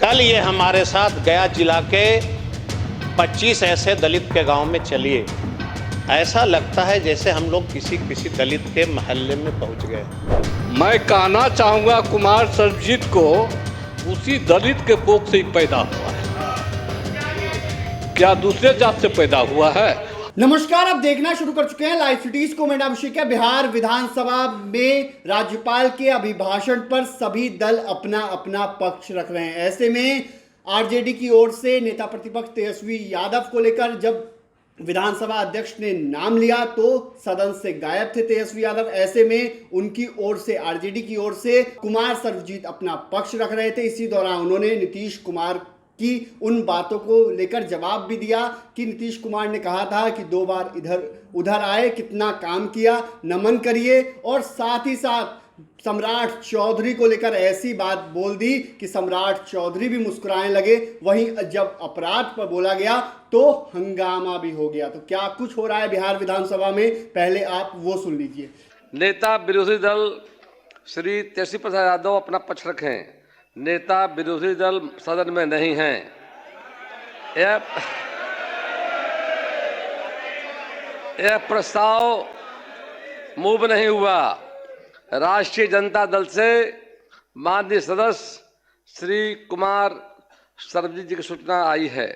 कल ये हमारे साथ गया जिला के 25 ऐसे दलित के गांव में चलिए, ऐसा लगता है जैसे हम लोग किसी दलित के मोहल्ले में पहुंच गए। मैं कहना चाहूँगा कुमार सर्वजीत को उसी दलित के कोख से ही पैदा हुआ है, क्या दूसरे जात से पैदा हुआ है? नमस्कार, आप देखना शुरू कर चुके हैं लाइव सिटीज को। मेरा अभिषेक है। बिहार विधानसभा में राज्यपाल के अभिभाषण पर सभी दल अपना अपना पक्ष रख रहे हैं। ऐसे में आरजेडी की ओर से नेता प्रतिपक्ष तेजस्वी यादव को लेकर जब विधानसभा अध्यक्ष ने नाम लिया तो सदन से गायब थे तेजस्वी यादव। ऐसे में उनकी ओर से, आरजेडी की ओर से कुमार सर्वजीत अपना पक्ष रख रहे थे। इसी दौरान उन्होंने नीतीश कुमार की उन बातों को लेकर जवाब भी दिया कि नीतीश कुमार ने कहा था कि 2 बार इधर उधर आए, कितना काम किया, नमन करिए। और साथ ही साथ सम्राट चौधरी को लेकर ऐसी बात बोल दी कि सम्राट चौधरी भी मुस्कुराने लगे। वहीं जब अपराध पर बोला गया तो हंगामा भी हो गया। तो क्या कुछ हो रहा है बिहार विधानसभा में, पहले आप वो सुन लीजिए। नेता विरोधी दल श्री तेजस्वी प्रसाद यादव अपना पक्ष रखें। नेता विरोधी दल सदन में नहीं हैं। यह प्रस्ताव मूव नहीं हुआ। राष्ट्रीय जनता दल से माननीय सदस्य श्री कुमार सर्वजीत जी की सूचना आई है।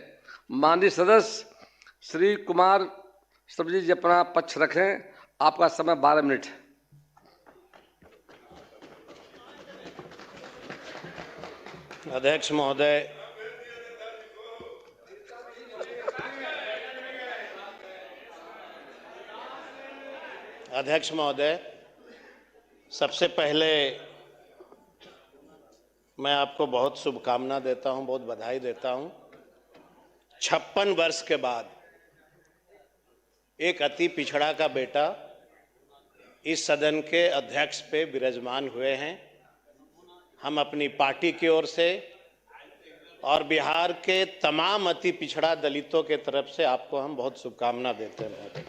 माननीय सदस्य श्री कुमार सर्वजीत जी अपना पक्ष रखें। आपका समय 12 मिनट है। अध्यक्ष महोदय, सबसे पहले मैं आपको बहुत शुभकामना देता हूं, बहुत बधाई देता हूं। 56 वर्ष के बाद एक अति पिछड़ा का बेटा इस सदन के अध्यक्ष पे विराजमान हुए हैं। हम अपनी पार्टी की ओर से और बिहार के तमाम अति पिछड़ा दलितों के तरफ से आपको हम बहुत शुभकामना देते हैं।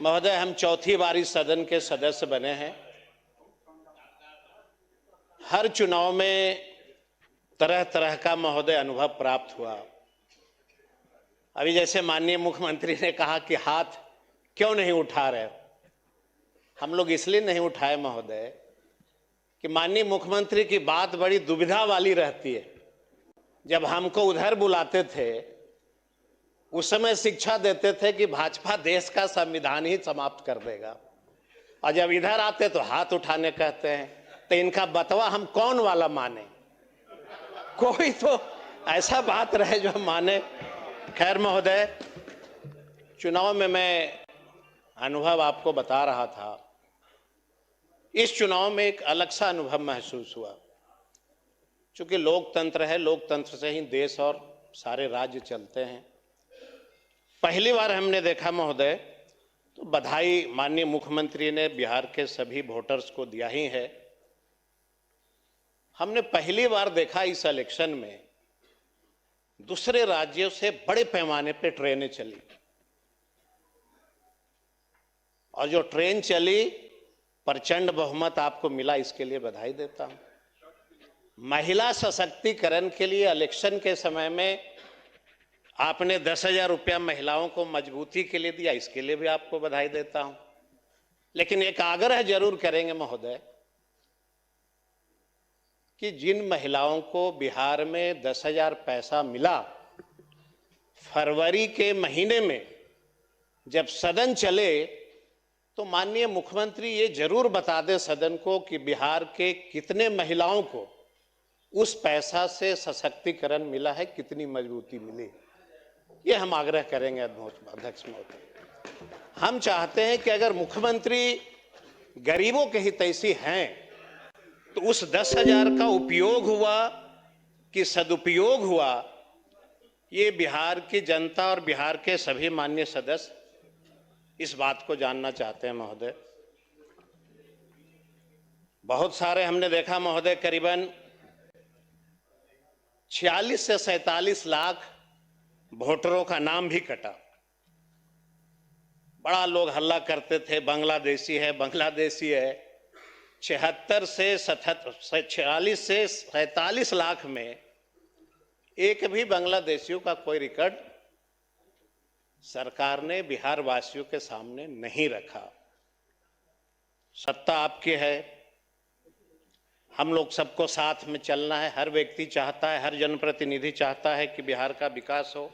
महोदय, हम चौथी बार इस सदन के सदस्य बने हैं। हर चुनाव में तरह तरह का महोदय अनुभव प्राप्त हुआ। अभी जैसे माननीय मुख्यमंत्री ने कहा कि हाथ क्यों नहीं उठा रहे, हम लोग इसलिए नहीं उठाए महोदय कि माननीय मुख्यमंत्री की बात बड़ी दुविधा वाली रहती है। जब हमको उधर बुलाते थे उस समय शिक्षा देते थे कि भाजपा देश का संविधान ही समाप्त कर देगा, और जब इधर आते तो हाथ उठाने कहते हैं। तो इनका बतवा हम कौन वाला माने? कोई तो ऐसा बात रहे जो हम माने। खैर महोदय, चुनाव में मैं अनुभव आपको बता रहा था। इस चुनाव में एक अलग सा अनुभव महसूस हुआ। चूंकि लोकतंत्र है, लोकतंत्र से ही देश और सारे राज्य चलते हैं। पहली बार हमने देखा महोदय, तो बधाई माननीय मुख्यमंत्री ने बिहार के सभी वोटर्स को दिया ही है। हमने पहली बार देखा इस इलेक्शन में दूसरे राज्यों से बड़े पैमाने पे ट्रेनें चली, और जो ट्रेन चली प्रचंड बहुमत आपको मिला, इसके लिए बधाई देता हूं। महिला सशक्तिकरण के लिए इलेक्शन के समय में आपने 10,000 रुपया महिलाओं को मजबूती के लिए दिया, इसके लिए भी आपको बधाई देता हूं। लेकिन एक आग्रह जरूर करेंगे महोदय कि जिन महिलाओं को बिहार में 10,000 पैसा मिला, फरवरी के महीने में जब सदन चले तो माननीय मुख्यमंत्री ये जरूर बता दे सदन को कि बिहार के कितने महिलाओं को उस पैसा से सशक्तिकरण मिला है, कितनी मजबूती मिली। ये हम आग्रह करेंगे अध्यक्ष महोदय। हम चाहते हैं कि अगर मुख्यमंत्री गरीबों के हितैषी हैं तो उस 10,000 का उपयोग हुआ कि सदुपयोग हुआ, ये बिहार की जनता और बिहार के सभी माननीय सदस्य इस बात को जानना चाहते हैं महोदय। बहुत सारे हमने देखा महोदय, करीबन 46 से 47 लाख वोटरों का नाम भी कटा। बड़ा लोग हल्ला करते थे, बांग्लादेशी है, बांग्लादेशी है। 76 से 46 से 47 लाख में एक भी बांग्लादेशियों का कोई रिकॉर्ड सरकार ने बिहार वासियों के सामने नहीं रखा। सत्ता आपकी है, हम लोग सबको साथ में चलना है। हर व्यक्ति चाहता है, हर जनप्रतिनिधि चाहता है कि बिहार का विकास हो।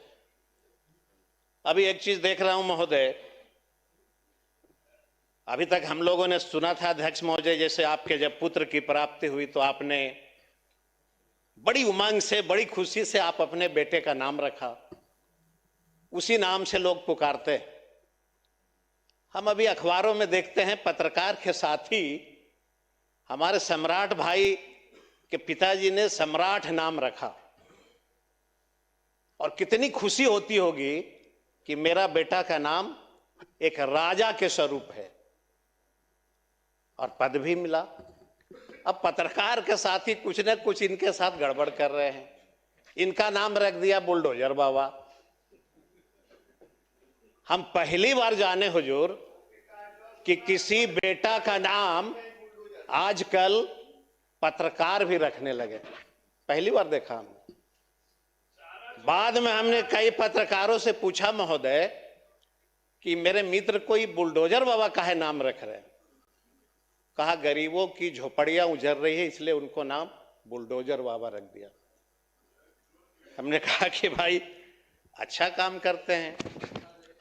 अभी एक चीज देख रहा हूं महोदय, अभी तक हम लोगों ने सुना था अध्यक्ष महोदय, जैसे आपके जब पुत्र की प्राप्ति हुई तो आपने बड़ी उमंग से, बड़ी खुशी से आप अपने बेटे का नाम रखा, उसी नाम से लोग पुकारते हैं। हम अभी अखबारों में देखते हैं पत्रकार के साथ ही हमारे सम्राट भाई के पिताजी ने सम्राट नाम रखा, और कितनी खुशी होती होगी कि मेरा बेटा का नाम एक राजा के स्वरूप है, और पद भी मिला। अब पत्रकार के साथ ही कुछ न कुछ इनके साथ गड़बड़ कर रहे हैं, इनका नाम रख दिया बुलडोजर बाबा। हम पहली बार जाने हुजूर कि किसी बेटा का नाम आजकल पत्रकार भी रखने लगे, पहली बार देखा हम। बाद में हमने कई पत्रकारों से पूछा महोदय कि मेरे मित्र कोई बुलडोजर बाबा काहे नाम रख रहे हैं? कहा गरीबों की झोपड़ियां उजड़ रही है इसलिए उनको नाम बुलडोजर बाबा रख दिया। हमने कहा कि भाई अच्छा काम करते हैं,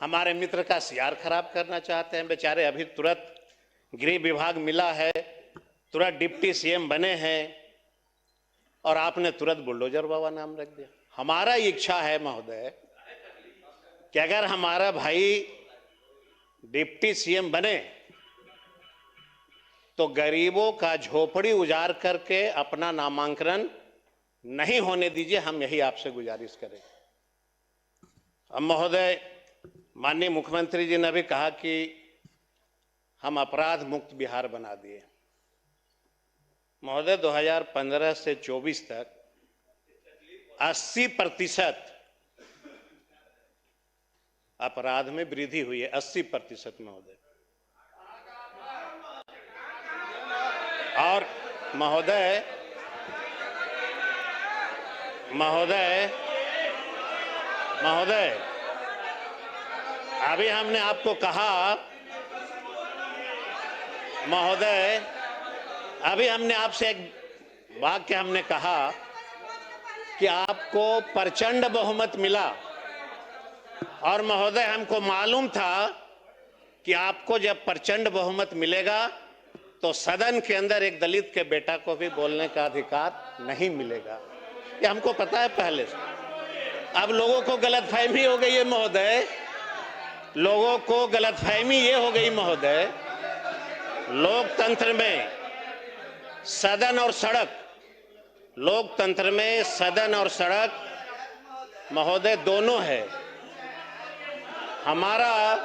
हमारे मित्र का सियार खराब करना चाहते हैं बेचारे। अभी तुरंत गृह विभाग मिला है, तुरंत डिप्टी सीएम बने हैं, और आपने तुरंत बुलडोजर बाबा नाम रख दिया। हमारा इच्छा है महोदय कि अगर हमारा भाई डिप्टी सीएम बने तो गरीबों का झोपड़ी उजाड़ करके अपना नामांकन नहीं होने दीजिए, हम यही आपसे गुजारिश करें। अब महोदय, माननीय मुख्यमंत्री जी ने भी कहा कि हम अपराध मुक्त बिहार बना दिए। महोदय 2015 से 24 तक 80% अपराध में वृद्धि हुई है, 80% महोदय। और महोदय महोदय महोदय अभी हमने आपको कहा महोदय, अभी हमने आपसे एक वाक्य हमने कहा कि आपको प्रचंड बहुमत मिला, और महोदय हमको मालूम था कि आपको जब प्रचंड बहुमत मिलेगा तो सदन के अंदर एक दलित के बेटा को भी बोलने का अधिकार नहीं मिलेगा, ये हमको पता है पहले से। अब लोगों को गलतफहमी हो गई है महोदय, लोगों को गलतफहमी ये हो गई महोदय, लोकतंत्र में सदन और सड़क, लोकतंत्र में सदन और सड़क महोदय दोनों है। हमारा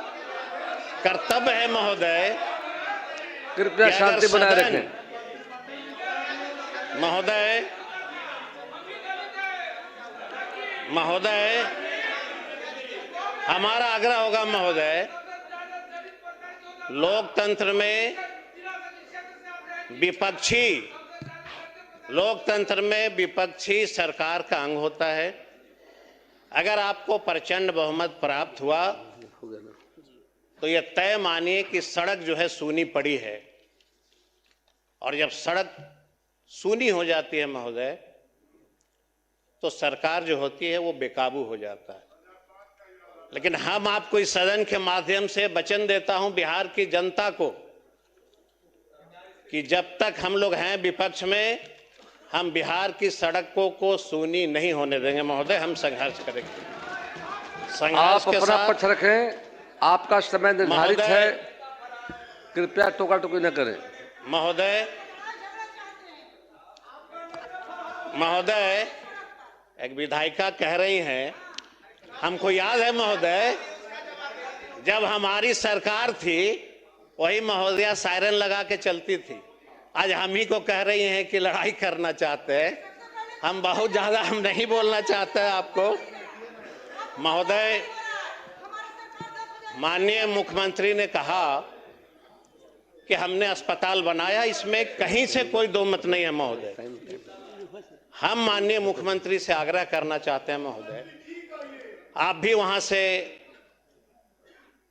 कर्तव्य है महोदय, कृपया शांति बनाए रखें। महोदय महोदय हमारा आग्रह होगा महोदय, लोकतंत्र में विपक्षी सरकार का अंग होता है। अगर आपको प्रचंड बहुमत प्राप्त हुआ तो यह तय मानिए कि सड़क जो है सूनी पड़ी है, और जब सड़क सूनी हो जाती है महोदय तो सरकार जो होती है वो बेकाबू हो जाता है। लेकिन हम आपको इस सदन के माध्यम से वचन देता हूं बिहार की जनता को कि जब तक हम लोग हैं विपक्ष में, हम बिहार की सड़कों को सूनी नहीं होने देंगे महोदय। हम संघर्ष करेंगे, संघर्ष आप के अपना साथ। पक्ष रखें, आपका समय निर्धारित है, कृपया टोका टोकी न करें। महोदय एक विधायिका कह रही हैं, हमको याद है महोदय जब हमारी सरकार थी वही महोदया सायरन लगा के चलती थी, आज हम ही को कह रही हैं कि लड़ाई करना चाहते हैं। हम बहुत ज्यादा हम नहीं बोलना चाहते हैं आपको महोदय। माननीय मुख्यमंत्री ने कहा कि हमने अस्पताल बनाया, इसमें कहीं से कोई दो मत नहीं है महोदय। हम माननीय मुख्यमंत्री से आग्रह करना चाहते हैं महोदय, आप भी वहां से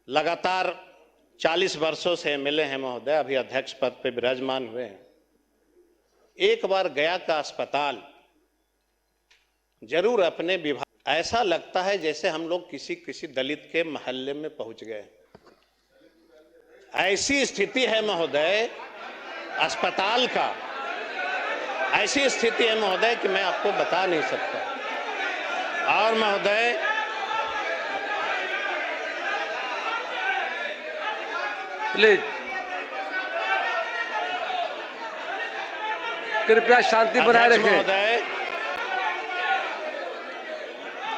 लगातार 40 वर्षों से एमएलए हैं महोदय, अभी अध्यक्ष पद पे विराजमान हुए हैं। एक बार गया का अस्पताल जरूर अपने विभाग, ऐसा लगता है जैसे हम लोग किसी दलित के मोहल्ले में पहुंच गए। ऐसी स्थिति है महोदय अस्पताल का, ऐसी स्थिति है महोदय कि मैं आपको बता नहीं सकता। और महोदय प्लीज कृपया शांति बनाए अध्यक्ष रखें। महोदय,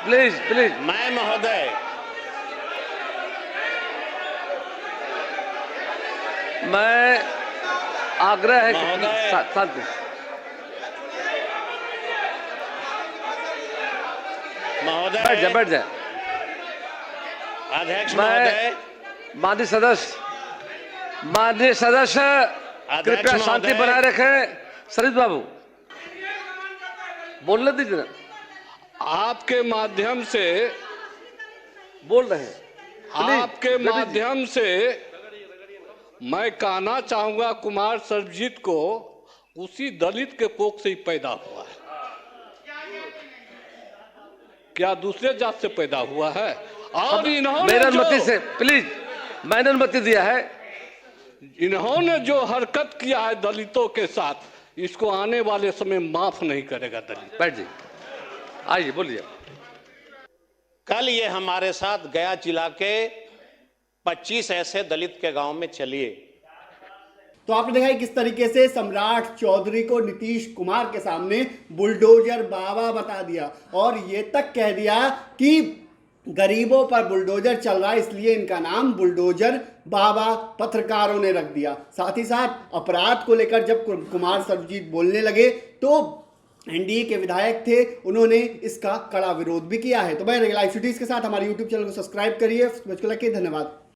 प्लीज प्लीज मैं महोदय मैं आग्रह है कि महोदय। शांति। महोदय बैठ जाए। अध्यक्ष महोदय, माननीय सदस्य कृपया शांति महोदय। बनाए रखें। सरित बाबू बोलने दीजिए ना, आपके माध्यम से बोल रहे हैं। Please, आपके let me- माध्यम से मैं कहना चाहूंगा कुमार सर्वजीत को उसी दलित के कोख से ही पैदा हुआ है, क्या दूसरे जात से पैदा हुआ है? और मेरी अनुमति से प्लीज, मैंने अनुमति दिया है। इन्होंने जो हरकत किया है दलितों के साथ, इसको आने वाले समय माफ नहीं करेगा दलित। बैठ जी, आइए बोलिए। कल ये हमारे साथ गया जिला के 25 ऐसे दलित के गांव में चलिए। तो आपने देखा है किस तरीके से सम्राट चौधरी को नीतीश कुमार के सामने बुलडोजर बाबा बता दिया और ये तक कह दिया कि गरीबों पर बुलडोजर चल रहा है, इसलिए इनका नाम बुलडोजर बाबा पत्रकारों ने रख दिया। साथ ही साथ अपराध को लेकर जब कुमार सर्वजीत बोलने लगे तो एनडीए के विधायक थे, उन्होंने इसका कड़ा विरोध भी किया है। तो मैं लाइव सिटीज के साथ हमारे यूट्यूब चैनल को सब्सक्राइब करिए। मुझको लगे धन्यवाद।